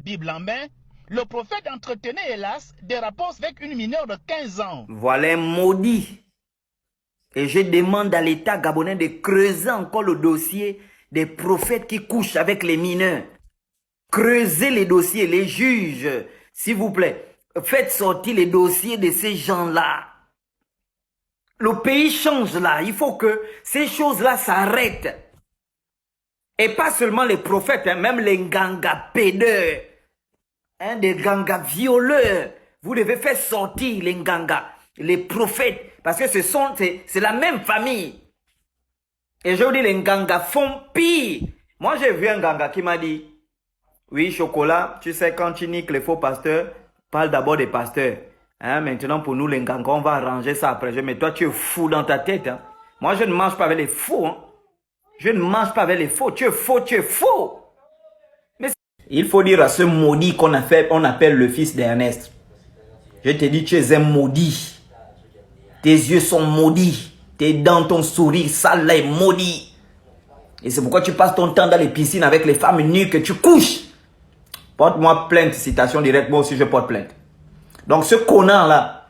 Bible en main, le prophète entretenait hélas des rapports avec une mineure de 15 ans. Voilà un maudit. Et je demande à l'État gabonais de creuser encore le dossier des prophètes qui couchent avec les mineurs. Creusez les dossiers, les juges, s'il vous plaît. Faites sortir les dossiers de ces gens-là. Le pays change là. Il faut que ces choses-là s'arrêtent. Et pas seulement les prophètes, hein, même les gangas pédeurs, hein, des gangas violeurs. Vous devez faire sortir les gangas, les prophètes, parce que c'est la même famille. Et je vous dis, les gangas font pire. Moi, j'ai vu un ganga qui m'a dit, oui, Chocolat, tu sais, quand tu niques les faux pasteurs, parle d'abord des pasteurs. Hein, maintenant, pour nous, les gangas, on va arranger ça après. Mais toi, tu es fou dans ta tête. Hein. Moi, je ne mange pas avec les faux. Hein. Je ne mange pas avec les faux. Tu es faux, tu es faux. Mais il faut dire à ce maudit qu'on appelle le fils d'Ernest. Je te dis, tu es un maudit. Tes yeux sont maudits. Tes dents, ton sourire sale là est maudit. Et c'est pourquoi tu passes ton temps dans les piscines avec les femmes nues que tu couches. Porte-moi plainte, citation directe. Moi aussi, je porte plainte. Donc, ce connard là,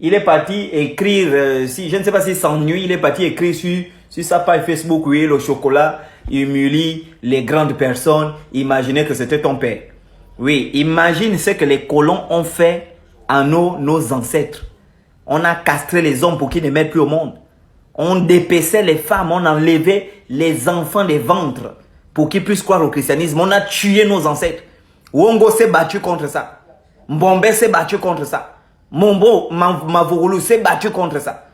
il est parti écrire, je ne sais pas s'il s'ennuie, il est parti écrire sur sa page Facebook, oui, le chocolat, il humilie les grandes personnes, imaginez que c'était ton père. Oui, imagine ce que les colons ont fait à nos ancêtres. On a castré les hommes pour qu'ils ne mettent plus au monde. On dépaissait les femmes, on enlevait les enfants des ventres pour qu'ils puissent croire au christianisme. On a tué nos ancêtres. Wongo s'est battu contre ça. Mbombe s'est battu contre ça. Mombo, Mavouroulou s'est battu contre ça.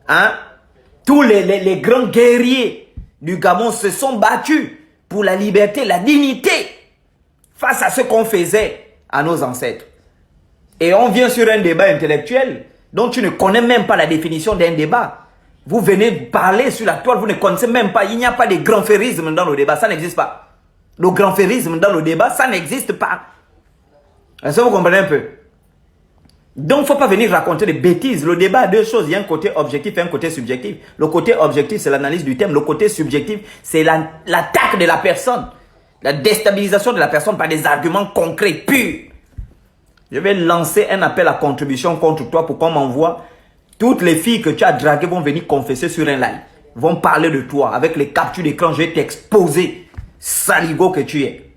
Hein? Tous les grands guerriers du Gabon se sont battus pour la liberté, la dignité, face à ce qu'on faisait à nos ancêtres. Et on vient sur un débat intellectuel dont tu ne connais même pas la définition d'un débat. Vous venez parler sur la toile, vous ne connaissez même pas. Il n'y a pas de grand-férisme dans le débat, ça n'existe pas. Le grand-férisme dans le débat, ça n'existe pas. Est-ce que vous comprenez un peu? Donc, il ne faut pas venir raconter des bêtises. Le débat a deux choses. Il y a un côté objectif et un côté subjectif. Le côté objectif, c'est l'analyse du thème. Le côté subjectif, c'est l'attaque de la personne. La déstabilisation de la personne par des arguments concrets, purs. Je vais lancer un appel à contribution contre toi pour qu'on m'envoie. Toutes les filles que tu as draguées vont venir confesser sur un live. Vont parler de toi. Avec les captures d'écran, je vais t'exposer. Saligo que tu es.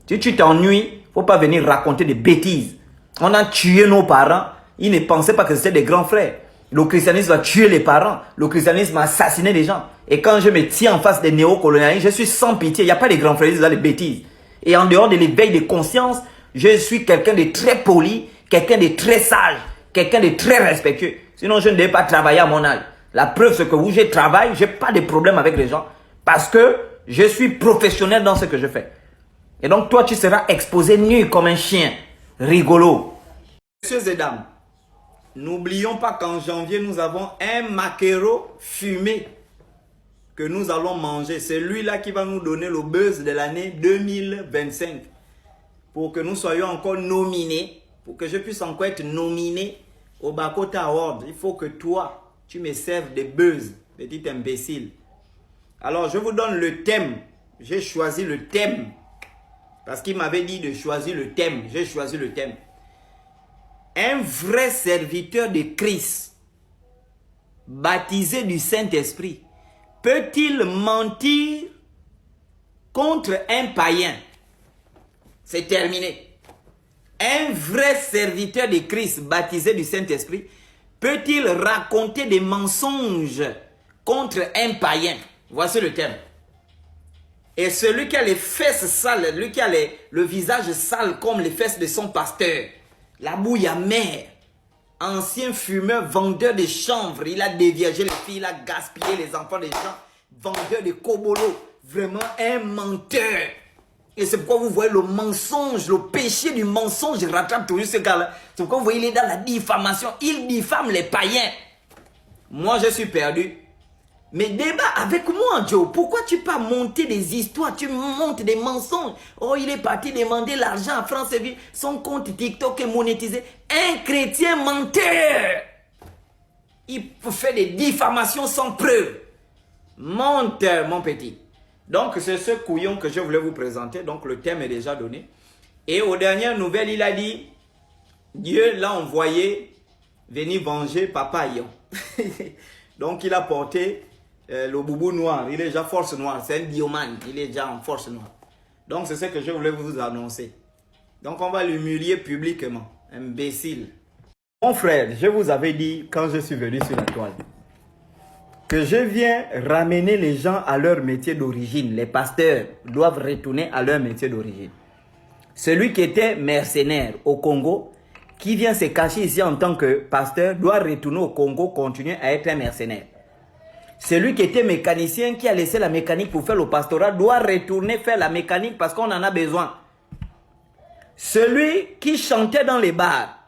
Si tu t'ennuies, il ne faut pas venir raconter des bêtises. On a tué nos parents. Ils ne pensaient pas que c'était des grands frères. Le christianisme a tué les parents. Le christianisme a assassiné les gens. Et quand je me tiens en face des néocolonialistes, je suis sans pitié. Il n'y a pas de grands frères dans les bêtises. Et en dehors de l'éveil de conscience, je suis quelqu'un de très poli, quelqu'un de très sage, quelqu'un de très respectueux. Sinon, je ne devais pas travailler à mon âge. La preuve, c'est que où je travaille, je n'ai pas de problème avec les gens. Parce que je suis professionnel dans ce que je fais. Et donc, toi, tu seras exposé nu comme un chien. Rigolo. Messieurs et dames, n'oublions pas qu'en janvier, nous avons un maquereau fumé que nous allons manger. C'est lui-là qui va nous donner le buzz de l'année 2025. Pour que nous soyons encore nominés, pour que je puisse encore être nominé au Bakota Award. Il faut que toi, tu me serves de buzz, petit imbécile. Alors, je vous donne le thème. J'ai choisi le thème. Parce qu'il m'avait dit de choisir le thème. J'ai choisi le thème. Un vrai serviteur de Christ, baptisé du Saint-Esprit, peut-il mentir contre un païen? C'est terminé. Un vrai serviteur de Christ, baptisé du Saint-Esprit, peut-il raconter des mensonges contre un païen? Voici le thème. Et celui qui a les fesses sales, lui qui a le visage sale comme les fesses de son pasteur, la bouille amère, ancien fumeur, vendeur de chanvre, il a déviagé les filles, il a gaspillé les enfants des gens, vendeur de kobolo, vraiment un menteur. Et c'est pourquoi vous voyez le mensonge, le péché du mensonge rattrape toujours ce gars-là. C'est pourquoi vous voyez, il est dans la diffamation, il diffame les païens. Moi, je suis perdu. Mais débat avec moi, Joe. Pourquoi tu pas monter des histoires? Tu montes des mensonges. Oh, il est parti demander l'argent à France TV. Son compte TikTok est monétisé. Un chrétien menteur. Il fait des diffamations sans preuve. Menteur, mon petit. Donc, c'est ce couillon que je voulais vous présenter. Donc, le thème est déjà donné. Et aux dernières nouvelles, il a dit, Dieu l'a envoyé venir venger Papa Ion. Donc il a porté le boubou noir. Il est déjà force noire. C'est un diomane. Il est déjà en force noire. Donc c'est ce que je voulais vous annoncer. Donc on va l'humilier publiquement. Imbécile. Mon frère, je vous avais dit quand je suis venu sur la toile que je viens ramener les gens à leur métier d'origine. Les pasteurs doivent retourner à leur métier d'origine. Celui qui était mercenaire au Congo, qui vient se cacher ici en tant que pasteur, doit retourner au Congo, continuer à être un mercenaire. Celui qui était mécanicien, qui a laissé la mécanique pour faire le pastorat, doit retourner faire la mécanique parce qu'on en a besoin. Celui qui chantait dans les bars,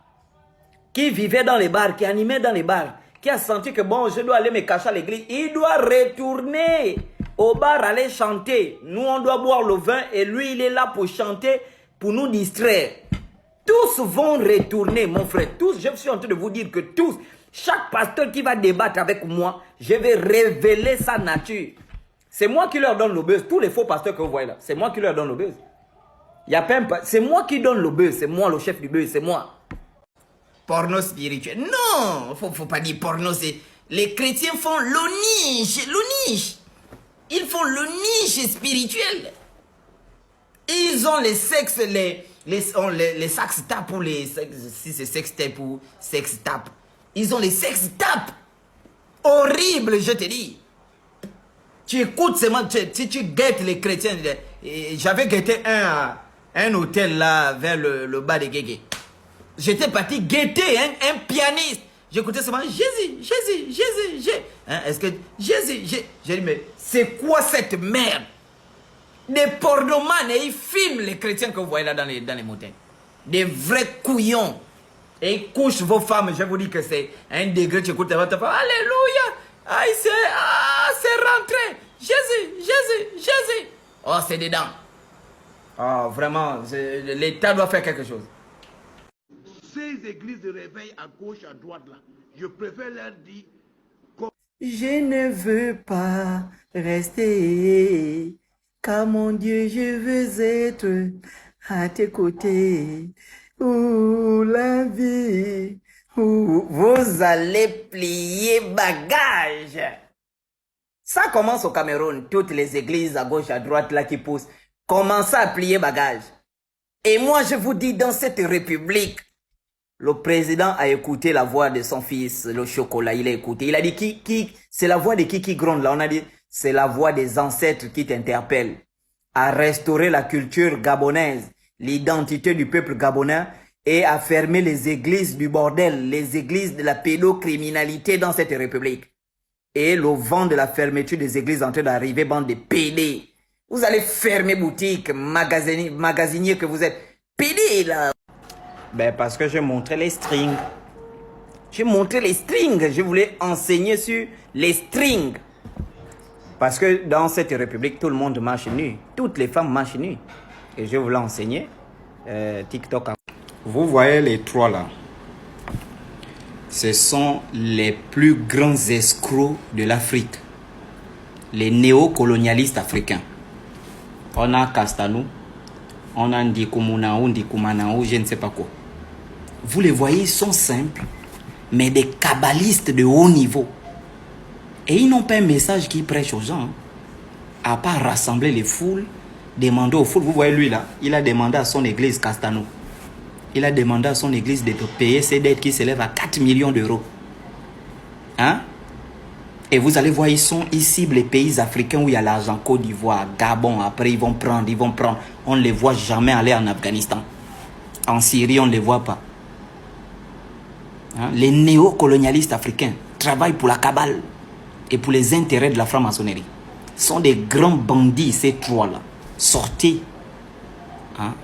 qui vivait dans les bars, qui animait dans les bars, qui a senti que bon, je dois aller me cacher à l'église, il doit retourner au bar, aller chanter. Nous, on doit boire le vin et lui, il est là pour chanter, pour nous distraire. Tous vont retourner, mon frère. Tous, je suis en train de vous dire que tous, chaque pasteur qui va débattre avec moi, je vais révéler sa nature. C'est moi qui leur donne le buzz. Tous les faux pasteurs que vous voyez là, c'est moi qui leur donne le buzz. C'est moi qui donne le buzz, c'est moi le chef du buzz, c'est moi. Porno spirituel. Non, faut pas dire porno, c'est... Les chrétiens font le niche. Ils font le niche spirituel. Ils ont les sexes, les sax tapes ou les... Si c'est sex tape ou sex tape. Ils ont les sex tapes. Horrible, je te dis. Tu écoutes seulement, si tu guettes les chrétiens. J'avais guetté un hôtel là, vers le bas de Guégué. J'étais parti guetter un pianiste. J'écoutais seulement Jésus. Hein, est-ce que Jésus, j'ai dit, mais c'est quoi cette merde? Des pornomanes, et ils filment les chrétiens que vous voyez là dans les montagnes. Des vrais couillons. Et ils couchent vos femmes. Je vous dis que c'est un degré. Tu écoutes votre femme. Alléluia. C'est rentré. Jésus. Oh, c'est dedans. Oh, vraiment, l'État doit faire quelque chose. Ces églises de réveil à gauche, à droite, là, je préfère leur dire... Je ne veux pas rester, car mon Dieu, je veux être à tes côtés. Où la vie, où vous allez plier bagage. Ça commence au Cameroun, toutes les églises à gauche, à droite, là qui poussent, commencent à plier bagage. Et moi, je vous dis, dans cette république, le président a écouté la voix de son fils, le chocolat, il a écouté. Il a dit, c'est la voix de qui gronde là? On a dit, c'est la voix des ancêtres qui t'interpellent. À restaurer la culture gabonaise, l'identité du peuple gabonais et à fermer les églises du bordel, les églises de la pédocriminalité dans cette république. Et le vent de la fermeture des églises en train d'arriver, bande de pédés. Vous allez fermer boutique, magasinier que vous êtes. Pédés là. Ben parce que je montrais les strings. Je montrais les strings. Je voulais enseigner sur les strings. Parce que dans cette république, tout le monde marche nu. Toutes les femmes marchent nues. Et je voulais enseigner TikTok. Vous voyez les trois là. Ce sont les plus grands escrocs de l'Afrique. Les néocolonialistes africains. On a Castanou. On a Ndikoumanaou, je ne sais pas quoi. Vous les voyez, ils sont simples, mais des kabbalistes de haut niveau. Et ils n'ont pas un message qui prêche aux gens, hein, à part rassembler les foules, demander aux foules. Vous voyez lui là, il a demandé à son église Castano. Il a demandé à son église de payer ses dettes qui s'élèvent à 4 millions d'euros. Hein? Et vous allez voir, ils ciblent les pays africains où il y a l'argent, Côte d'Ivoire, Gabon, après ils vont prendre. On ne les voit jamais aller en Afghanistan. En Syrie, on ne les voit pas. Hein? Les néocolonialistes africains travaillent pour la cabale et pour les intérêts de la franc-maçonnerie. Ce sont des grands bandits, ces trois-là. Sortez. Hein?